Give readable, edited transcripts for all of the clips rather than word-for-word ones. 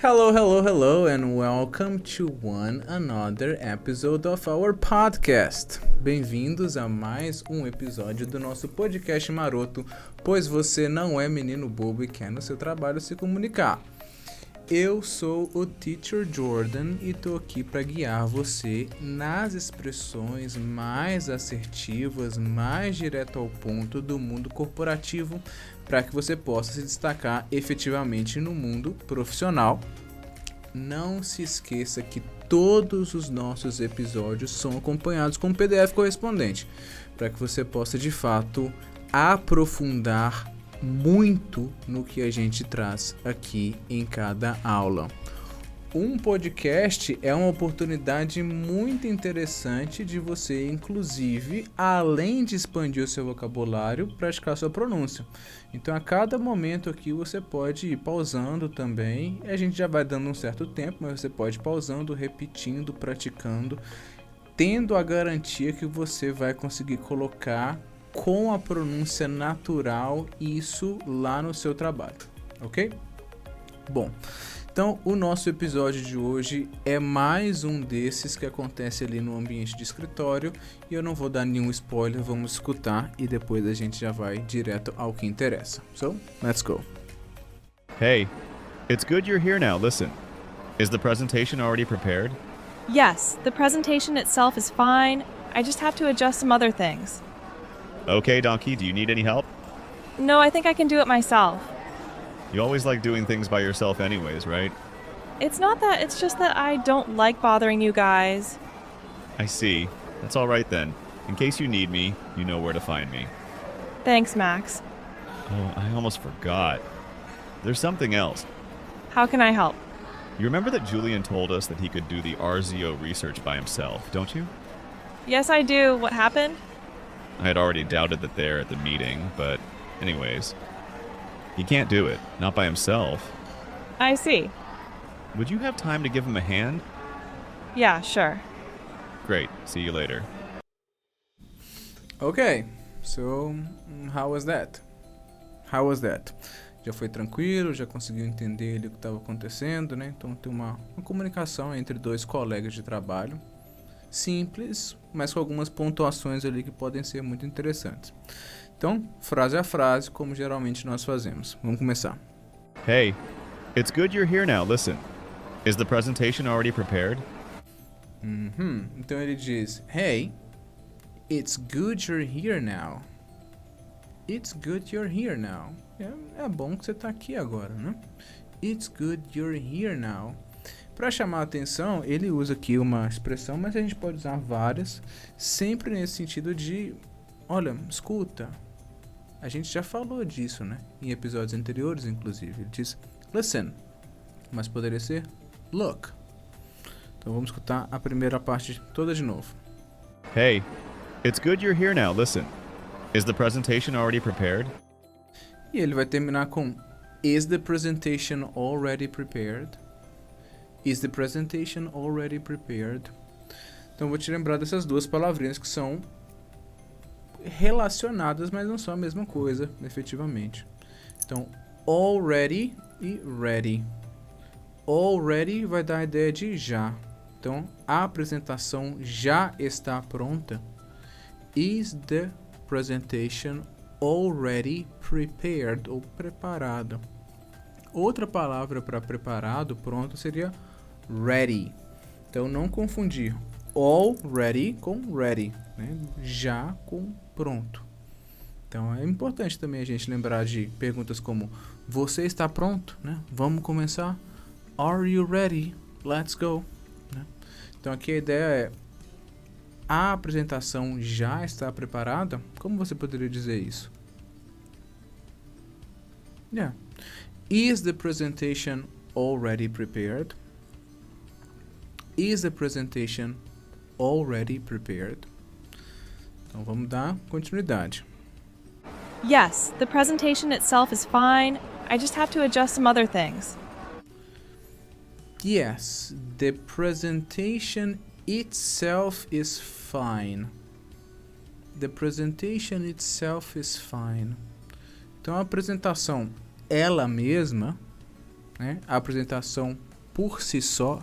Hello, hello, hello, and welcome to another episode of our podcast. Bem-vindos a mais um episódio do nosso podcast maroto, pois você não é menino bobo e quer no seu trabalho se comunicar. Eu sou o Teacher Jordan e tô aqui para guiar você nas expressões mais assertivas, mais direto ao ponto do mundo corporativo, para que você possa se destacar efetivamente no mundo profissional. Não se esqueça que todos os nossos episódios são acompanhados com um PDF correspondente, para que você possa de fato aprofundar muito no que a gente traz aqui em cada aula. Um podcast é uma oportunidade muito interessante de você, inclusive, além de expandir o seu vocabulário, praticar sua pronúncia. Então, a cada momento aqui você pode ir pausando também. A gente já vai dando um certo tempo, mas você pode ir pausando, repetindo, praticando, tendo a garantia que você vai conseguir colocar com a pronúncia natural isso lá no seu trabalho, ok? Bom, então o nosso episódio de hoje é mais um desses que acontece ali no ambiente de escritório e eu não vou dar nenhum spoiler, vamos escutar e depois a gente já vai direto ao que interessa. So, let's go. Hey, it's good you're here now. Listen, is the presentation already prepared? Yes, the presentation itself is fine. I just have to adjust some other things. Okay, Donkey, do you need any help? No, I think I can do it myself. You always like doing things by yourself anyways, right? It's not that, it's just that I don't like bothering you guys. I see. That's all right then. In case you need me, you know where to find me. Thanks, Max. Oh, I almost forgot. There's something else. How can I help? You remember that Julian told us that he could do the RZO research by himself, don't you? Yes, I do. What happened? I had already doubted that there at the meeting, but anyways, he can't do it, not by himself. I see. Would you have time to give him a hand? Yeah, sure. Great, see you later. Ok, so how was that? How was that? Já foi tranquilo, já conseguiu entender ali o que estava acontecendo, né? Então tem uma comunicação entre dois colegas de trabalho. Simples, mas com algumas pontuações ali que podem ser muito interessantes. Então, frase a frase, como geralmente nós fazemos. Vamos começar. Hey, it's good you're here now. Listen, is the presentation already prepared? Então ele diz, Hey, it's good you're here now. It's good you're here now. É bom que você está aqui agora, né? It's good you're here now. Para chamar a atenção, ele usa aqui uma expressão, mas a gente pode usar várias, sempre nesse sentido de, olha, escuta. A gente já falou disso, né? Em episódios anteriores, inclusive. Ele diz, listen, mas poderia ser look. Então vamos escutar a primeira parte toda de novo. Hey, it's good you're here now. Listen, is the presentation already prepared? E ele vai terminar com, is the presentation already prepared? Is the presentation already prepared? Então vou te lembrar dessas duas palavrinhas que são relacionadas, mas não são a mesma coisa, efetivamente. Então, already e ready. Already vai dar a ideia de já. Então, a apresentação já está pronta. Is the presentation already prepared ou preparada? Outra palavra para preparado, pronto, seria ready. Então não confundir already com ready, né? Já com pronto. Então é importante também a gente lembrar de perguntas como você está pronto, né? Vamos começar? Are you ready? Let's go, né? Então aqui a ideia é a apresentação já está preparada? Como você poderia dizer isso? Yeah. Is the presentation already prepared? Is the presentation already prepared? Então vamos dar continuidade. Yes, the presentation itself is fine. I just have to adjust some other things. Yes, the presentation itself is fine. The presentation itself is fine. Então a apresentação ela mesma, né? A apresentação por si só.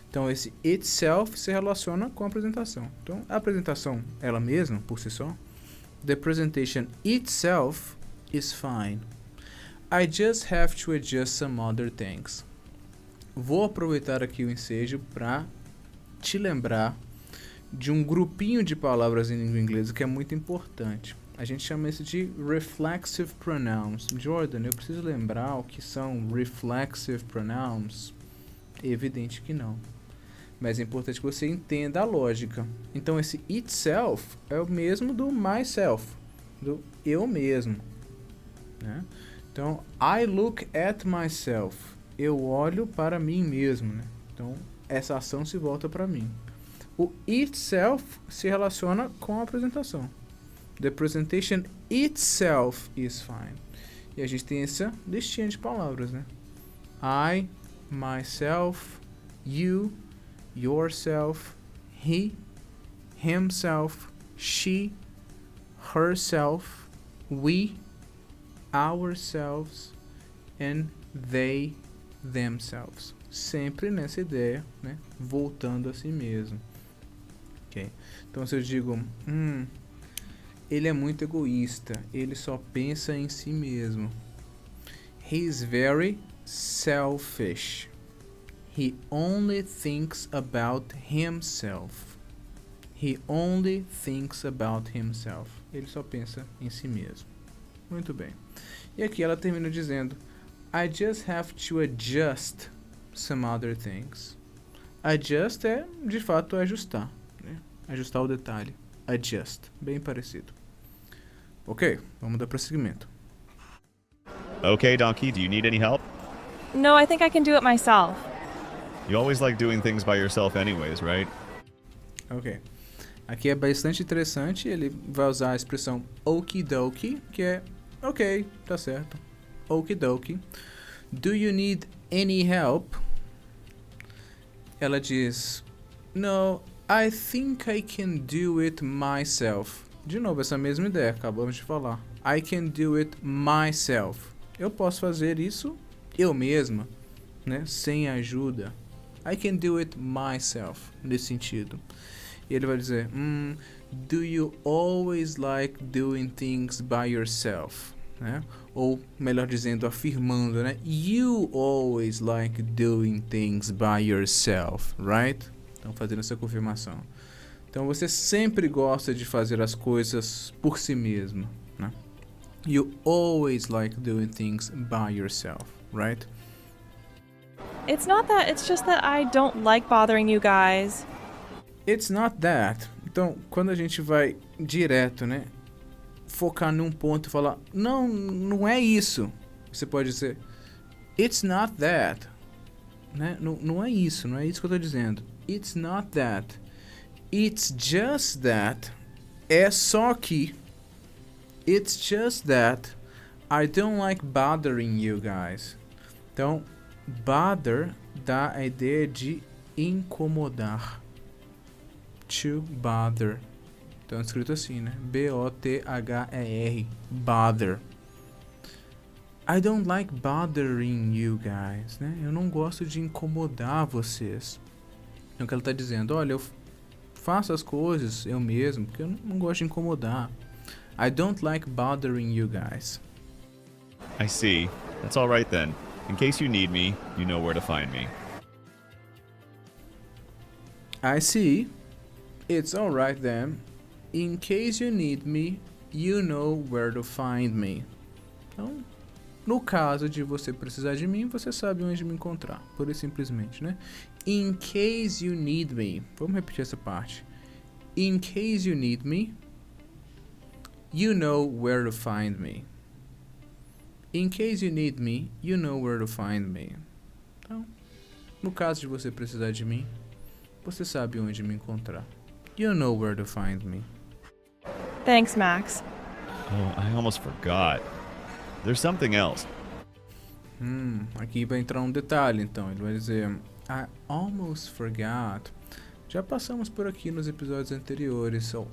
Então esse itself se relaciona com a apresentação. Então a apresentação ela mesma, por si só. The presentation itself is fine. I just have to adjust some other things. Vou aproveitar aqui o ensejo para te lembrar de um grupinho de palavras em língua inglesa que é muito importante. A gente chama isso de reflexive pronouns. Jordan, eu preciso lembrar o que são reflexive pronouns? É evidente que não. Mas é importante que você entenda a lógica. Então esse itself é o mesmo do myself, do eu mesmo, né? Então, I look at myself. Eu olho para mim mesmo, né? Então, essa ação se volta para mim. O itself se relaciona com a apresentação. The presentation itself is fine. E a gente tem essa listinha de palavras, né? I, myself, you, yourself, he, himself, she, herself, we, ourselves, and they, themselves. Sempre nessa ideia, né? Voltando a si mesmo. Ok? Então se eu digo, ele é muito egoísta, ele só pensa em si mesmo. He is very selfish. He only thinks about himself. He only thinks about himself. Ele só pensa em si mesmo. Muito bem. E aqui ela termina dizendo, I just have to adjust some other things. Adjust é, de fato, ajustar, né? Ajustar o detalhe. Adjust. Bem parecido. Ok, vamos dar prosseguimento. Okay, Donkey, do you need any help? No, I think I can do it myself. You always like doing things by yourself anyways, right? Ok. Aqui é bastante interessante, ele vai usar a expressão okie dokie, que é ok, tá certo. Okie dokie. Do you need any help? Ela diz, no, I think I can do it myself. De novo, essa mesma ideia, acabamos de falar. I can do it myself. Eu posso fazer isso eu mesma, né? Sem ajuda. I can do it myself, nesse sentido. E ele vai dizer, do you always like doing things by yourself? Né? Ou, melhor dizendo, afirmando, né? You always like doing things by yourself, right? Então, fazendo essa confirmação. Então, você sempre gosta de fazer as coisas por si mesmo, né? You always like doing things by yourself, right? It's not that, it's just that I don't like bothering you guys. It's not that. Então, quando a gente vai direto, né? Focar num ponto e falar, não, não é isso. Você pode dizer, it's not that. Né? Não é isso, não é isso que eu tô dizendo. It's not that. It's just that. É só que. It's just that. I don't like bothering you guys. Então, bother dá a ideia de incomodar. To bother. Então é escrito assim, né? B-O-T-H-E-R. Bother. I don't like bothering you guys, né? Eu não gosto de incomodar vocês. Então o que ela tá dizendo, olha, eu faço as coisas eu mesmo, porque eu não gosto de incomodar. I don't like bothering you guys. I see. That's all right then. In case you need me, you know where to find me. I see. It's all right then. In case you need me, you know where to find me. Então, no caso de você precisar de mim, você sabe onde me encontrar. Pura e simplesmente, né? In case you need me. Vamos repetir essa parte. In case you need me, you know where to find me. In case you need me, you know where to find me. Então, no caso de você precisar de mim, você sabe onde me encontrar. You know where to find me. Thanks, Max. Oh, I almost forgot. There's something else. Aqui vai entrar um detalhe, então. Ele vai dizer, I almost forgot. Já passamos por aqui nos episódios anteriores. So,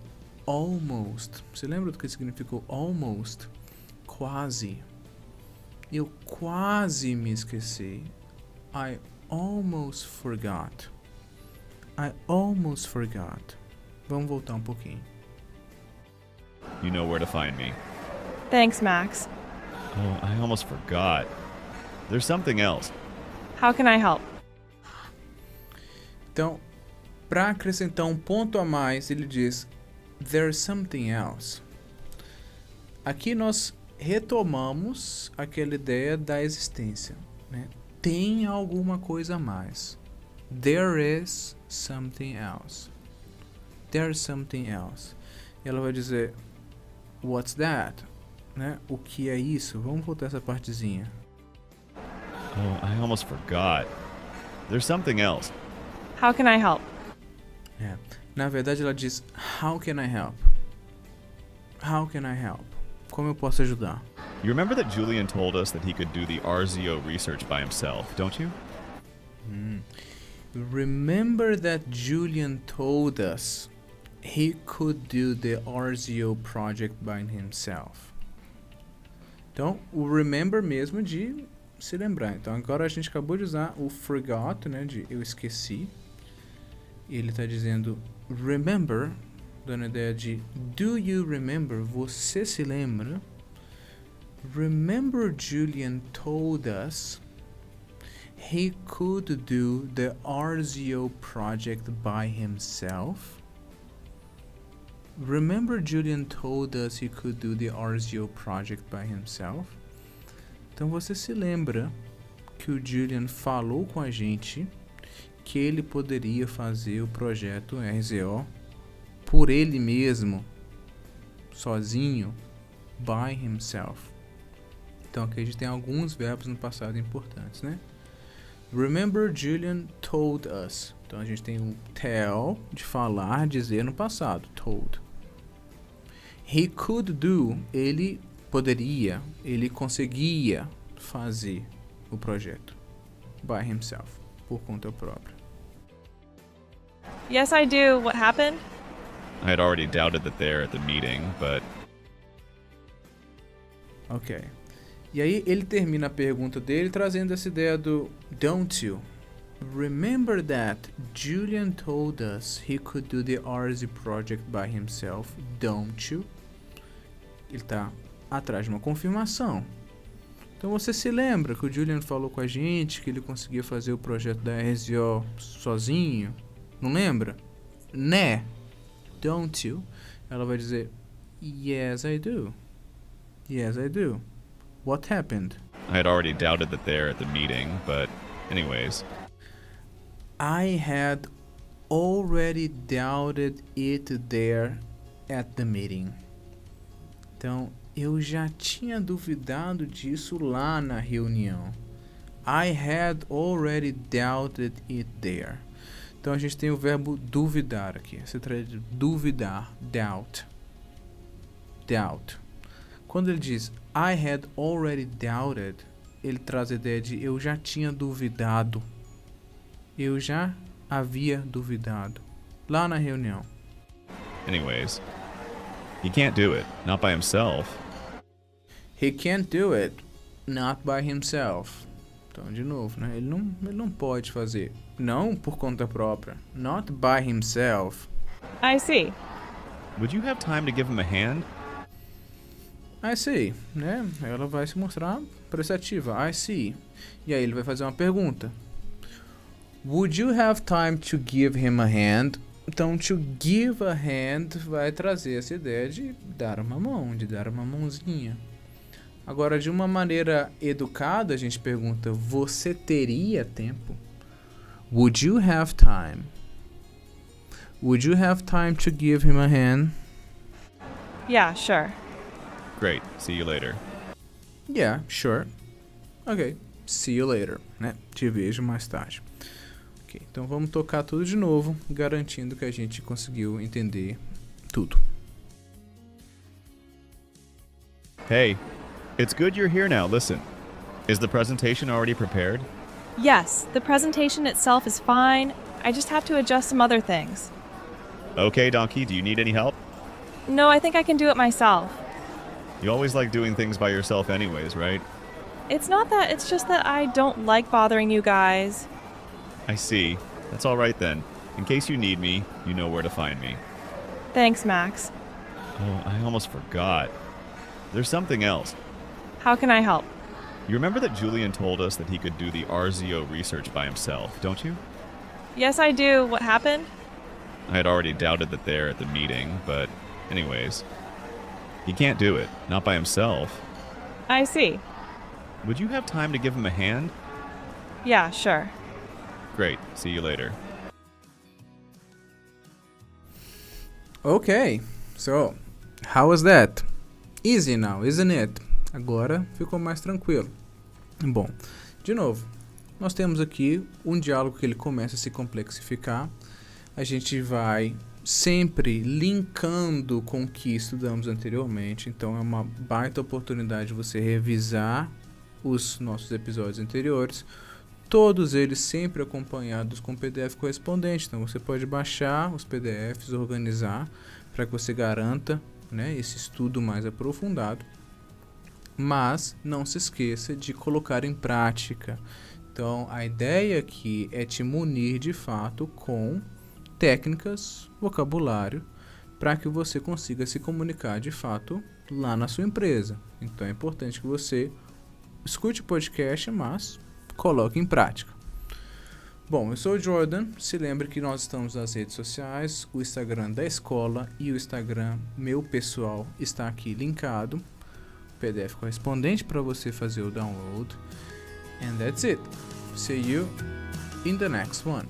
almost. Você lembra do que significou almost? Quase. Eu quase me esqueci. I almost forgot. I almost forgot. Vamos voltar um pouquinho. You know where to find me. Thanks, Max. Oh, I almost forgot. There's something else. How can I help? Então, para acrescentar um ponto a mais, ele diz there's something else. Aqui nós retomamos aquela ideia da existência, né? Tem alguma coisa a mais. There is something else. There's something else. E ela vai dizer what's that? Né? O que é isso? Vamos voltar essa partezinha. Oh, I almost forgot. There's something else. How can I help? É. Na verdade ela diz how can I help? How can I help? Como eu posso ajudar? You remember that Julian told us that he could do the RZO research by himself, don't you? Remember that Julian told us he could do the RZO project by himself. Então, o remember mesmo de se lembrar. Então, agora a gente acabou de usar o forgot, né, de eu esqueci. E ele está dizendo remember, dando a ideia de do you remember? Você se lembra? Remember Julian told us he could do the RZO project by himself. Remember Julian told us he could do the RZO project by himself. Então você se lembra que o Julian falou com a gente que ele poderia fazer o projeto RZO por ele mesmo, sozinho, by himself. Então aqui a gente tem alguns verbos no passado importantes, né? Remember Julian told us. Então a gente tem o tell, de falar, dizer no passado, told. He could do, ele poderia, ele conseguia fazer o projeto by himself, por conta própria. Yes, I do. What happened? I had already doubted that there at the meeting, but Ok. E aí ele termina a pergunta dele trazendo essa ideia do don't you? Remember that Julian told us he could do the RZ project by himself, don't you? Ele está atrás de uma confirmação. Então você se lembra que o Julian falou com a gente que ele conseguia fazer o projeto da RZO sozinho? Não lembra? Né? Don't you? Ela vai dizer yes, I do. Yes, I do. What happened? I had already doubted that there at the meeting, but anyways. I had already doubted it there at the meeting. Então, eu já tinha duvidado disso lá na reunião. I had already doubted it there. Então, a gente tem o verbo duvidar aqui. Você traz duvidar, doubt. Doubt. Quando ele diz I had already doubted, ele traz a ideia de eu já tinha duvidado. Eu já havia duvidado lá na reunião. Anyways, he can't do it, not by himself. He can't do it, not by himself. Então, de novo, né? Ele não pode fazer. Não por conta própria. Not by himself. I see. Would you have time to give him a hand? I see, né? Ela vai se mostrar prestativa. I see. E aí ele vai fazer uma pergunta. Would you have time to give him a hand? Então, to give a hand vai trazer essa ideia de dar uma mão, de dar uma mãozinha. Agora, de uma maneira educada, a gente pergunta, você teria tempo? Would you have time? Would you have time to give him a hand? Yeah, sure. Great, see you later. Yeah, sure. Ok, see you later, né? Te vejo mais tarde. Ok, então vamos tocar tudo de novo, garantindo que a gente conseguiu entender tudo. Hey, it's good you're here now. Listen, is the presentation already prepared? Yes, the presentation itself is fine. I just have to adjust some other things. Okay, Donkey, do you need any help? No, I think I can do it myself. You always like doing things by yourself anyways, right? It's not that, it's just that I don't like bothering you guys. I see. That's all right then. In case you need me, you know where to find me. Thanks, Max. Oh, I almost forgot. There's something else. How can I help? You remember that Julian told us that he could do the RZO research by himself, don't you? Yes, I do. What happened? I had already doubted that there at the meeting, but anyways. He can't do it, not by himself. I see. Would you have time to give him a hand? Yeah, sure. Great. See you later. Okay, so how was that? Easy now, isn't it? Agora ficou mais tranquilo. Bom, de novo, nós temos aqui um diálogo que ele começa a se complexificar. A gente vai sempre linkando com o que estudamos anteriormente, então é uma baita oportunidade de você revisar os nossos episódios anteriores, todos eles sempre acompanhados com PDF correspondente. Então você pode baixar os PDFs, organizar para que você garanta, né, esse estudo mais aprofundado, mas não se esqueça de colocar em prática. Então a ideia aqui é te munir de fato com técnicas, vocabulário, para que você consiga se comunicar de fato lá na sua empresa. Então é importante que você escute o podcast, mas coloque em prática. Bom, eu sou o Jordan. Se lembre que nós estamos nas redes sociais, o Instagram da escola e o Instagram meu pessoal está aqui linkado. PDF correspondente para você fazer o download. And that's it. See you in the next one.